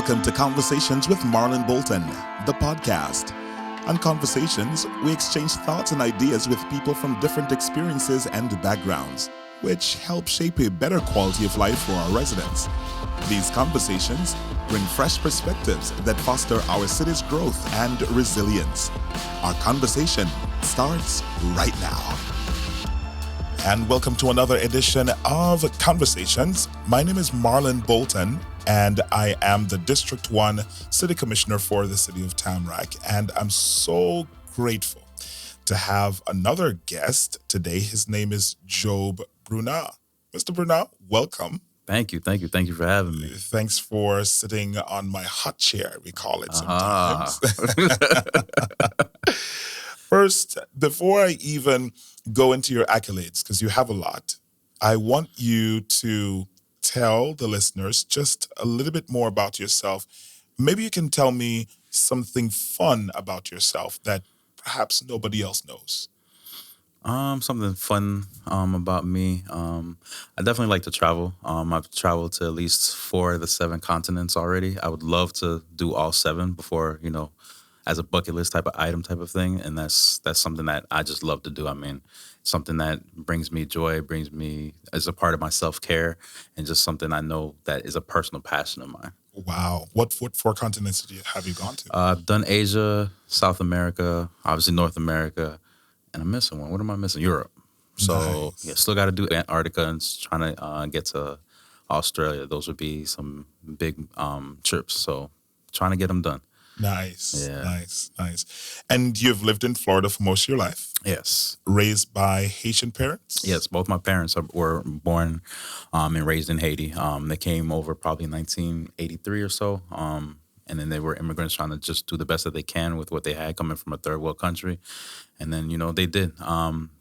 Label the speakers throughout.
Speaker 1: Welcome to Conversations with Marlon Bolton, the podcast. On Conversations, we exchange thoughts and ideas with people from different experiences and backgrounds, which help shape a better quality of life for our residents. These conversations bring fresh perspectives that foster our city's growth and resilience. Our conversation starts right now. And welcome to another edition of Conversations. My name is Marlon Bolton, and I am the District 1 City Commissioner for the City of Tamarack. And I'm so grateful to have another guest today. His name is Job Brunat. Mr. Brunat, welcome.
Speaker 2: Thank you for having me.
Speaker 1: Thanks for sitting on my hot chair, we call it sometimes. First, before I even go into your accolades, because you have a lot, I want you to tell the listeners just a little bit more about yourself. Maybe you can tell me something fun about yourself that perhaps nobody else knows.
Speaker 2: Something fun about me. I definitely like to travel. I've traveled to at least 4 of the 7 continents already. I would love to do all 7 before, as a bucket list type of item type of thing. And that's something that I just love to do. I mean, something that brings me joy, brings me as a part of my self-care, and just something I know that is a personal passion of mine.
Speaker 1: Wow. What 4 continents have you gone to?
Speaker 2: I've done Asia, South America, obviously North America, and I'm missing one. What am I missing? Europe. So,
Speaker 1: Nice.
Speaker 2: Yeah, still got to do Antarctica and trying to get to Australia. Those would be some big trips. So, trying to get them done.
Speaker 1: Nice,
Speaker 2: Yeah.
Speaker 1: nice. And you've lived in Florida for most of your life,
Speaker 2: Yes.
Speaker 1: raised by Haitian parents?
Speaker 2: Yes, both my parents were born and raised in Haiti. They came over probably in 1983 or so. And then they were immigrants trying to just do the best that they can with what they had coming from a third world country. And then, they did.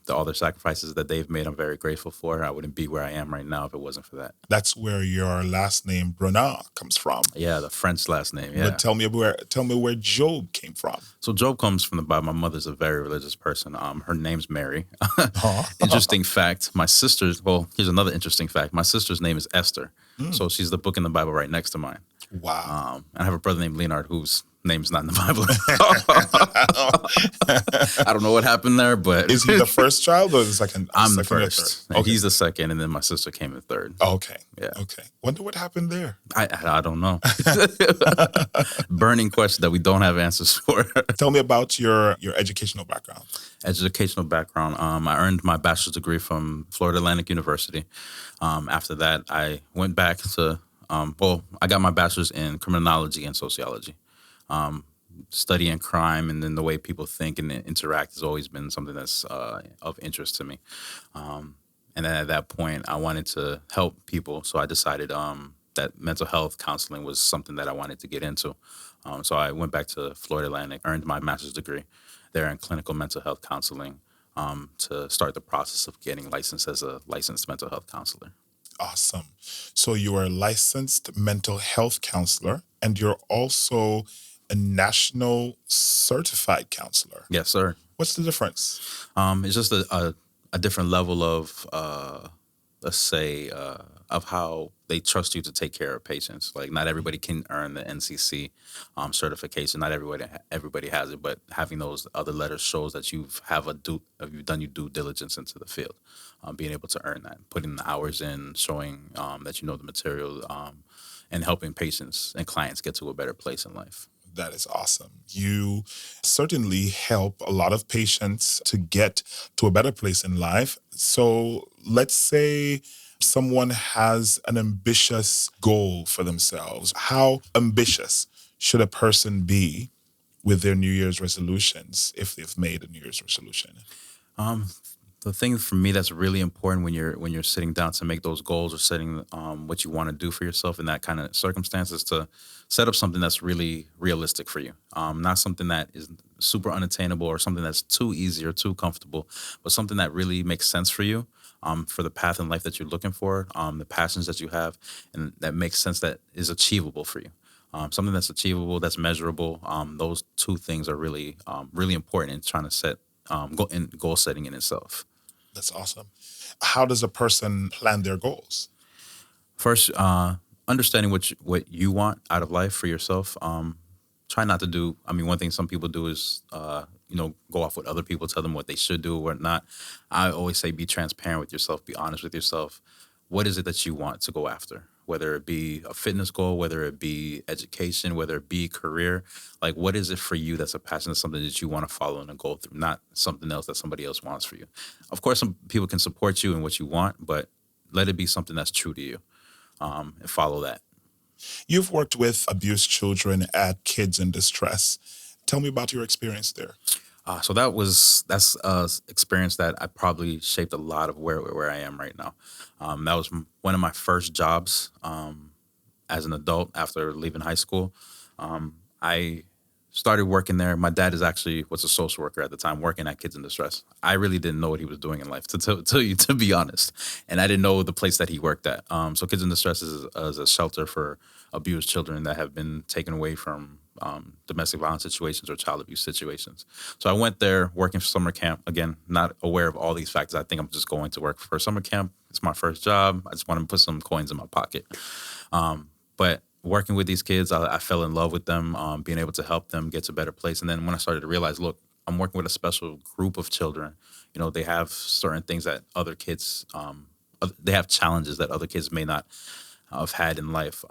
Speaker 2: All their sacrifices that they've made, I'm very grateful for. I wouldn't be where I am right now if it wasn't for that.
Speaker 1: That's where your last name, Brunat, comes from.
Speaker 2: Yeah, the French last name, yeah.
Speaker 1: But tell me where Job came from.
Speaker 2: So Job comes from the Bible. My mother's a very religious person. Her name's Mary.
Speaker 1: Huh?
Speaker 2: Interesting fact, here's another interesting fact. My sister's name is Esther. So she's the book in the Bible right next to mine.
Speaker 1: Wow.
Speaker 2: And I have a brother named Leonard whose name's not in the Bible. I don't know what happened there, but...
Speaker 1: Is he the first child or the second?
Speaker 2: I'm the
Speaker 1: second or
Speaker 2: first.
Speaker 1: third? Okay.
Speaker 2: He's the second, and then my sister came in third.
Speaker 1: Okay.
Speaker 2: Yeah.
Speaker 1: Okay. Wonder what happened there.
Speaker 2: I don't know. Burning question that we don't have answers for.
Speaker 1: Tell me about your educational background.
Speaker 2: Educational background. I earned my bachelor's degree from Florida Atlantic University. After that, I went back to, I got my bachelor's in criminology and sociology. Studying crime and then the way people think and interact has always been something that's of interest to me. And then at that point, I wanted to help people. So I decided that mental health counseling was something that I wanted to get into. So I went back to Florida Atlantic, earned my master's degree there in clinical mental health counseling to start the process of getting licensed as a licensed mental health counselor.
Speaker 1: Awesome. So you are a licensed mental health counselor, and you're also a national certified counselor.
Speaker 2: Yes, sir.
Speaker 1: What's the difference?
Speaker 2: It's just a different level of, let's say, of how they trust you to take care of patients. Like, not everybody can earn the NCC certification. Not everybody has it, but having those other letters shows that you've done your due diligence into the field. Being able to earn that, putting the hours in, showing that you know the material, and helping patients and clients get to a better place in life.
Speaker 1: That is awesome. You certainly help a lot of patients to get to a better place in life. So let's say someone has an ambitious goal for themselves. How ambitious should a person be with their New Year's resolutions if they've made a New Year's resolution?
Speaker 2: The thing for me that's really important when you're sitting down to make those goals or setting what you want to do for yourself in that kind of circumstance is to set up something that's really realistic for you. Not something that is super unattainable or something that's too easy or too comfortable, but something that really makes sense for you, for the path in life that you're looking for, the passions that you have, and that makes sense, that is achievable for you. Something that's achievable, that's measurable. Those 2 things are really, really important in trying to set goal setting in itself.
Speaker 1: That's awesome. How does a person plan their goals?
Speaker 2: First, understanding what you want out of life for yourself. Try not to do. I mean, one thing some people do is go off what other people tell them what they should do or not. I always say be transparent with yourself. Be honest with yourself. What is it that you want to go after? Whether it be a fitness goal, whether it be education, whether it be career, like what is it for you that's a passion, that's something that you want to follow and go through, not something else that somebody else wants for you. Of course, some people can support you in what you want, but let it be something that's true to you, and follow that.
Speaker 1: You've worked with abused children at Kids in Distress. Tell me about your experience there.
Speaker 2: So that's experience that I probably shaped a lot of where I am right now. That was one of my first jobs as an adult after leaving high school. I started working there. My dad was a social worker at the time, working at Kids in Distress. I really didn't know what he was doing in life, to tell you, to be honest. And I didn't know the place that he worked at. So Kids in Distress is a shelter for abused children that have been taken away from domestic violence situations or child abuse situations. So I went there working for summer camp. Again, not aware of all these factors. I think I'm just going to work for summer camp. It's my first job. I just want to put some coins in my pocket. But working with these kids, I fell in love with them, being able to help them get to a better place. And then when I started to realize, look, I'm working with a special group of children. They have certain things that other kids, they have challenges that other kids may not have had in life.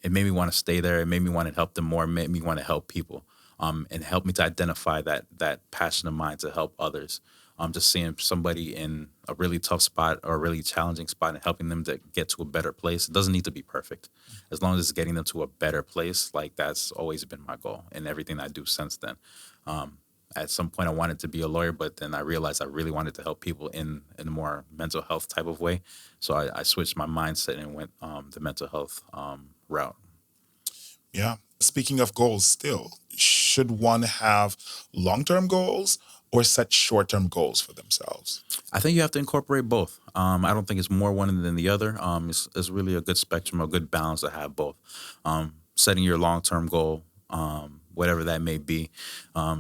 Speaker 2: It made me want to stay there. It made me want to help them more. It made me want to help people, and help me to identify that passion of mine to help others. Just seeing somebody in a really tough spot or a really challenging spot and helping them to get to a better place. It doesn't need to be perfect. As long as it's getting them to a better place, like that's always been my goal and everything I do since then. At some point I wanted to be a lawyer, but then I realized I really wanted to help people in a more mental health type of way. So I switched my mindset and went the mental health route.
Speaker 1: Yeah. Speaking of goals, still, should one have long-term goals or set short-term goals for themselves?
Speaker 2: I think you have to incorporate both. I don't think it's more one than the other. It's really a good spectrum, a good balance to have both. Setting your long-term goal, whatever that may be,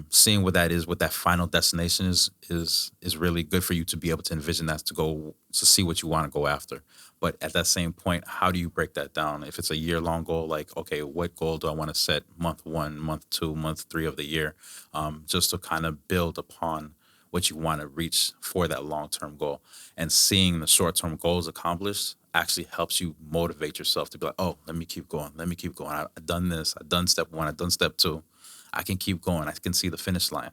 Speaker 2: seeing what that is, what that final destination is really good for you to be able to envision that, to see what you want to go after. But at that same point, how do you break that down? If it's a year-long goal, like, okay, what goal do I want to set month 1, month 2, month 3 of the year, just to kind of build upon what you want to reach for that long-term goal. And seeing the short-term goals accomplished actually helps you motivate yourself to be like, oh, let me keep going. Let me keep going. I've done this. I've done step 1. I've done step 2. I can keep going. I can see the finish line.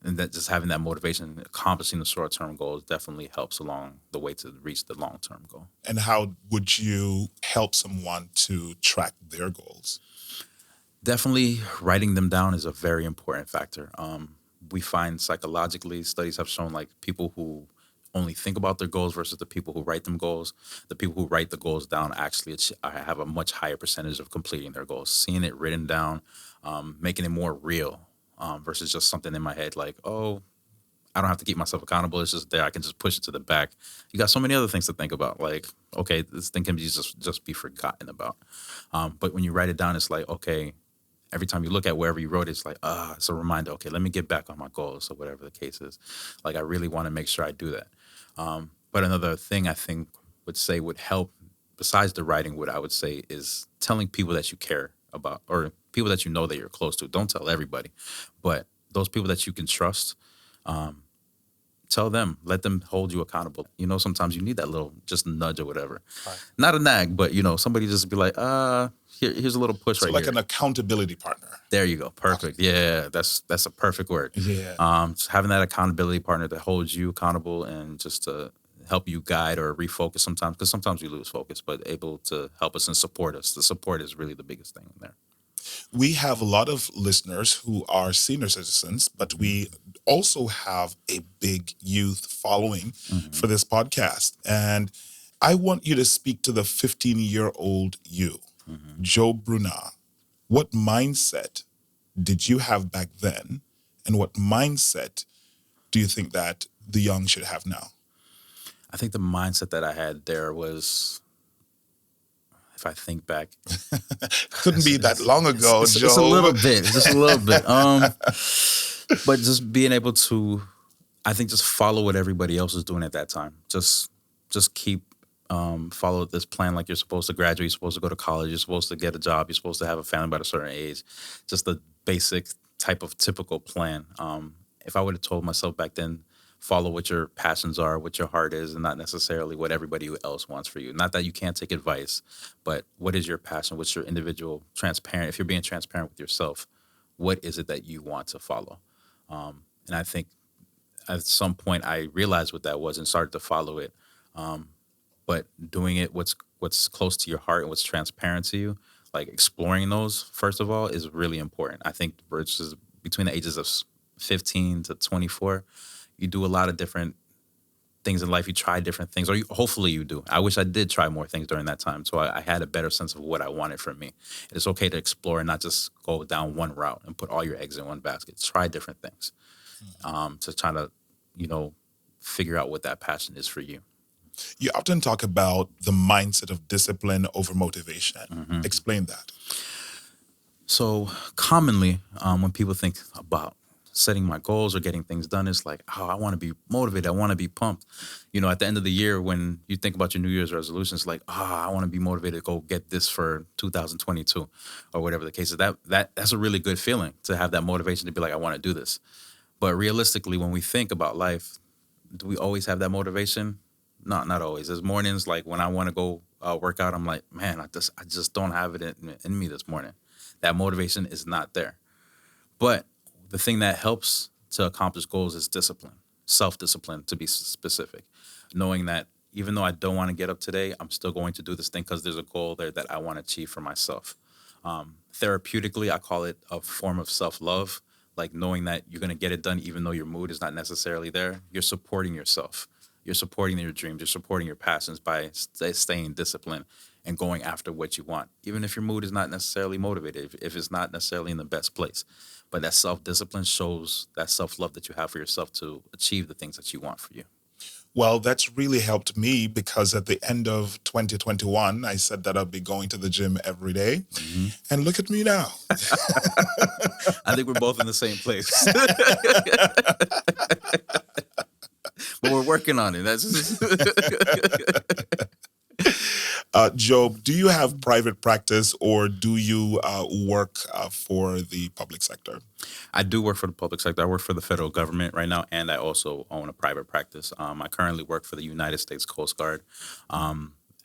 Speaker 2: And that just having that motivation, accomplishing the short-term goals definitely helps along the way to reach the long-term goal.
Speaker 1: And how would you help someone to track their goals?
Speaker 2: Definitely writing them down is a very important factor. We find psychologically, studies have shown like people who only think about their goals versus the people who write them goals. The people who write the goals down actually have a much higher percentage of completing their goals. Seeing it written down, making it more real, versus just something in my head like, oh, I don't have to keep myself accountable. It's just there. I can just push it to the back. You got so many other things to think about. Like, okay, this thing can be just be forgotten about. But when you write it down, it's like, okay, every time you look at wherever you wrote it, it's like, it's a reminder. Okay, let me get back on my goals or whatever the case is. Like, I really want to make sure I do that. But another thing I think would help, besides the writing, what I would say is telling people that you care about or people that you know that you're close to. Don't tell everybody, but those people that you can trust, tell them, let them hold you accountable. Sometimes you need that little just nudge or whatever. Right. Not a nag, but somebody just be like, here's a little push so right
Speaker 1: like
Speaker 2: here.
Speaker 1: An accountability partner.
Speaker 2: There you go. Perfect. Yeah, that's a perfect word.
Speaker 1: Yeah.
Speaker 2: Just having that accountability partner that holds you accountable and just to help you guide or refocus sometimes, because sometimes we lose focus, but able to help us and support us. The support is really the biggest thing in there.
Speaker 1: We have a lot of listeners who are senior citizens, but we also have a big youth following for this podcast. And I want you to speak to the 15-year-old you, Joe Brunat. What mindset did you have back then? And what mindset do you think that the young should have now?
Speaker 2: I think the mindset that I had there was, if I think back,
Speaker 1: couldn't be that long ago, Joe.
Speaker 2: Just a little bit. But just being able to, I think, just follow what everybody else is doing at that time. Just keep follow this plan like you're supposed to graduate, you're supposed to go to college, you're supposed to get a job, you're supposed to have a family by a certain age. Just the basic type of typical plan. If I would have told myself back then, follow what your passions are, what your heart is, and not necessarily what everybody else wants for you. Not that you can't take advice, but what is your passion? What's your individual transparent? If you're being transparent with yourself, what is it that you want to follow? And I think at some point I realized what that was and started to follow it. But doing it what's close to your heart and what's transparent to you, like exploring those first of all, is really important. I think versus between the ages of 15 to 24, you do a lot of different things in life. You try different things, or hopefully you do. I wish I did try more things during that time, so I had a better sense of what I wanted from me. It's okay to explore and not just go down one route and put all your eggs in one basket. Try different things to try to, you know, figure out what that passion is for you.
Speaker 1: You often talk about the mindset of discipline over motivation.
Speaker 2: Mm-hmm.
Speaker 1: Explain that.
Speaker 2: So commonly, when people think about setting my goals or getting things done, it's like, oh, I want to be motivated. I want to be pumped. You know, at the end of the year, when you think about your New Year's resolutions, like, I want to be motivated to go get this for 2022 or whatever the case is. That's a really good feeling to have that motivation to be like, I want to do this. But realistically, when we think about life, do we always have that motivation? No, not always. There's mornings like when I want to go work out, I'm like, man, I just don't have it in me this morning. That motivation is not there. But the thing that helps to accomplish goals is discipline, self-discipline to be specific. Knowing that even though I don't want to get up today, I'm still going to do this thing because there's a goal there that I want to achieve for myself. Therapeutically, I call it a form of self-love, like knowing that you're going to get it done even though your mood is not necessarily there. You're supporting yourself. You're supporting your dreams. You're supporting your passions by staying disciplined and going after what you want, even if your mood is not necessarily motivated, if it's not necessarily in the best place. But that self-discipline shows that self-love that you have for yourself to achieve the things that you want for you.
Speaker 1: Well, that's really helped me because at the end of 2021, I said that I'd be going to the gym every day. Mm-hmm. And look at me now.
Speaker 2: I think we're both in the same place. But we're working on it. That's
Speaker 1: Job, do you have private practice or do you work for the public sector?
Speaker 2: I do work for the public sector. I work for the federal government right now, and I also own a private practice. I currently work for the United States Coast Guard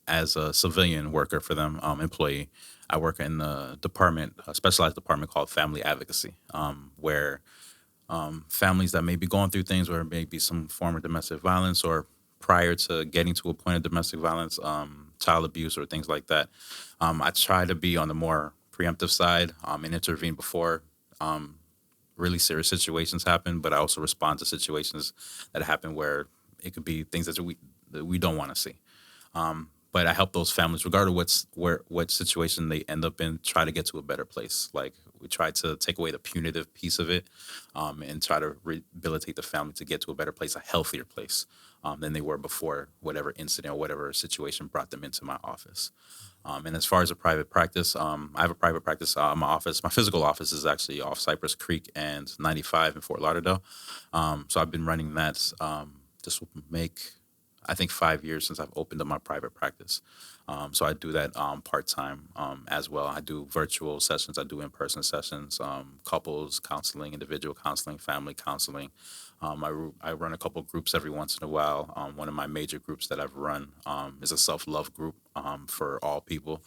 Speaker 2: as a civilian worker for them, employee. I work in the department, a specialized department called Family Advocacy, where families that may be going through things where maybe some form of domestic violence or prior to getting to a point of domestic violence, child abuse or things like that. I try to be on the more preemptive side and intervene before really serious situations happen, but I also respond to situations that happen where it could be things that we don't want to see. But I help those families, regardless what situation they end up in, try to get to a better place. Like we try to take away the punitive piece of it and try to rehabilitate the family to get to a better place, a healthier place than they were before whatever incident or whatever situation brought them into my office. And as far as a private practice, I have a private practice in my office. My physical office is actually off Cypress Creek and 95 in Fort Lauderdale. So I've been running that. This will make, I think, 5 years since I've opened up my private practice. So I do that part-time as well. I do virtual sessions. I do in-person sessions, couples counseling, individual counseling, family counseling. I run a couple groups every once in a while. One of my major groups that I've run is a self-love group for all people.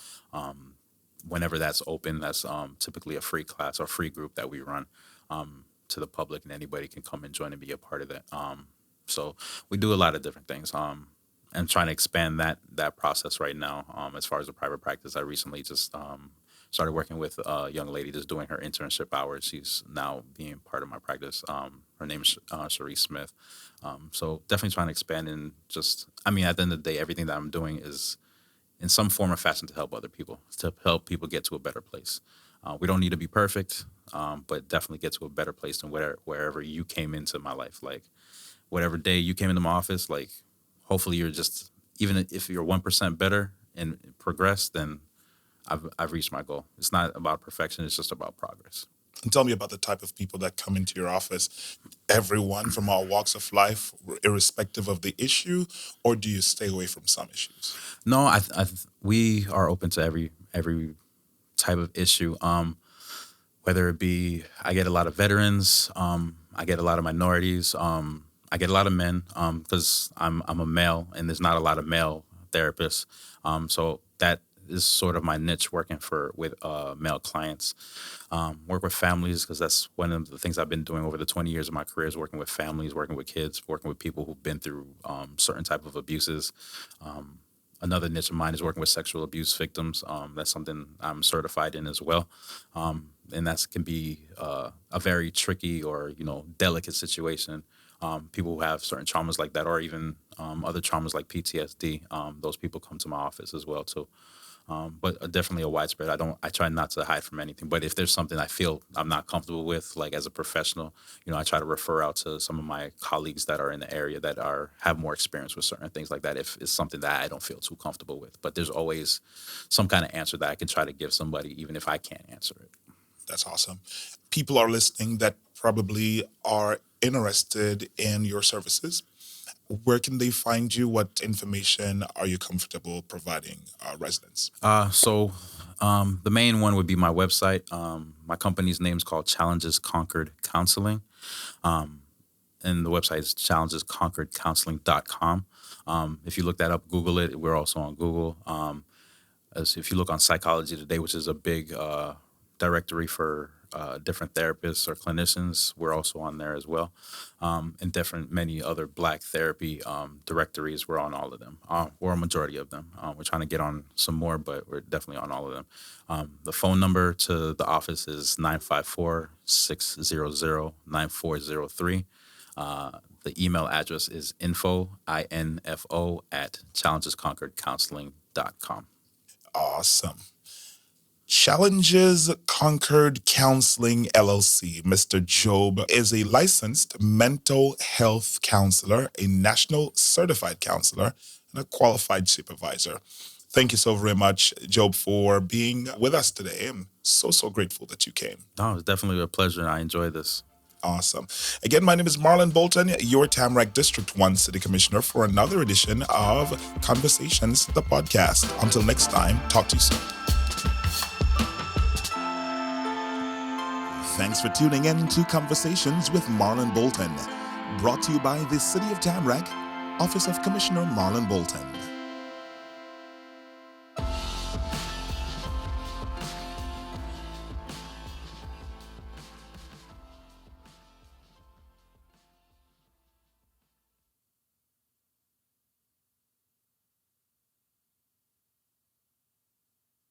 Speaker 2: Whenever that's open, that's typically a free class or free group that we run to the public, and anybody can come and join and be a part of that. So we do a lot of different things. I'm trying to expand that process right now. As far as the private practice, I recently just started working with a young lady just doing her internship hours. She's now being part of my practice. Her name is Cherie Smith. So definitely trying to expand and just, I mean, at the end of the day, everything that I'm doing is in some form or fashion to help other people, to help people get to a better place. We don't need to be perfect, but definitely get to a better place than wherever you came into my life. Like whatever day you came into my office, like hopefully you're just, even if you're 1% better and progress, then I've reached my goal. It's not about perfection. It's just about progress.
Speaker 1: And tell me about the type of people that come into your office. Everyone from all walks of life, irrespective of the issue, or do you stay away from some issues?
Speaker 2: No, we are open to every type of issue. Whether it be, I get a lot of veterans, I get a lot of minorities, I get a lot of men, because I'm a male and there's not a lot of male therapists. So that is sort of my niche, working with male clients. Work with families, because that's one of the things I've been doing over the 20 years of my career, is working with families, working with kids, working with people who've been through certain type of abuses. Another niche of mine is working with sexual abuse victims. That's something I'm certified in as well. And that can be a very tricky or, delicate situation. People who have certain traumas like that, or even other traumas like PTSD, those people come to my office as well too. But definitely a widespread. I try not to hide from anything. But if there's something I feel I'm not comfortable with, like as a professional, I try to refer out to some of my colleagues that are in the area that have more experience with certain things like that, if it's something that I don't feel too comfortable with. But there's always some kind of answer that I can try to give somebody, even if I can't answer it.
Speaker 1: That's awesome. People are listening that probably are interested in your services. Where can they find you? What information are you comfortable providing residents?
Speaker 2: The main one would be my website. My company's name is called Challenges Conquered Counseling. And the website is challengesconqueredcounseling.com. If you look that up, Google it. We're also on Google. As if you look on Psychology Today, which is a big directory for different therapists or clinicians, we're also on there as well. And many other Black therapy directories, we're on all of them, or a majority of them. We're trying to get on some more, but we're definitely on all of them. The phone number to the office is 954-600-9403. The email address is info at challengesconqueredcounseling.com.
Speaker 1: Awesome. Challenges Conquered Counseling LLC. Mr. Job is a licensed mental health counselor, a national certified counselor, and a qualified supervisor. Thank you so very much, Job, for being with us today. I'm so grateful that you came.
Speaker 2: No, it's definitely a pleasure, and I enjoy this.
Speaker 1: Awesome. Again, my name is Marlon Bolton, your Tamarack District 1 City Commissioner, for another edition of Conversations, the podcast. Until next time, talk to you soon. Thanks for tuning in to Conversations with Marlon Bolton, brought to you by the City of Tamarack, Office of Commissioner Marlon Bolton.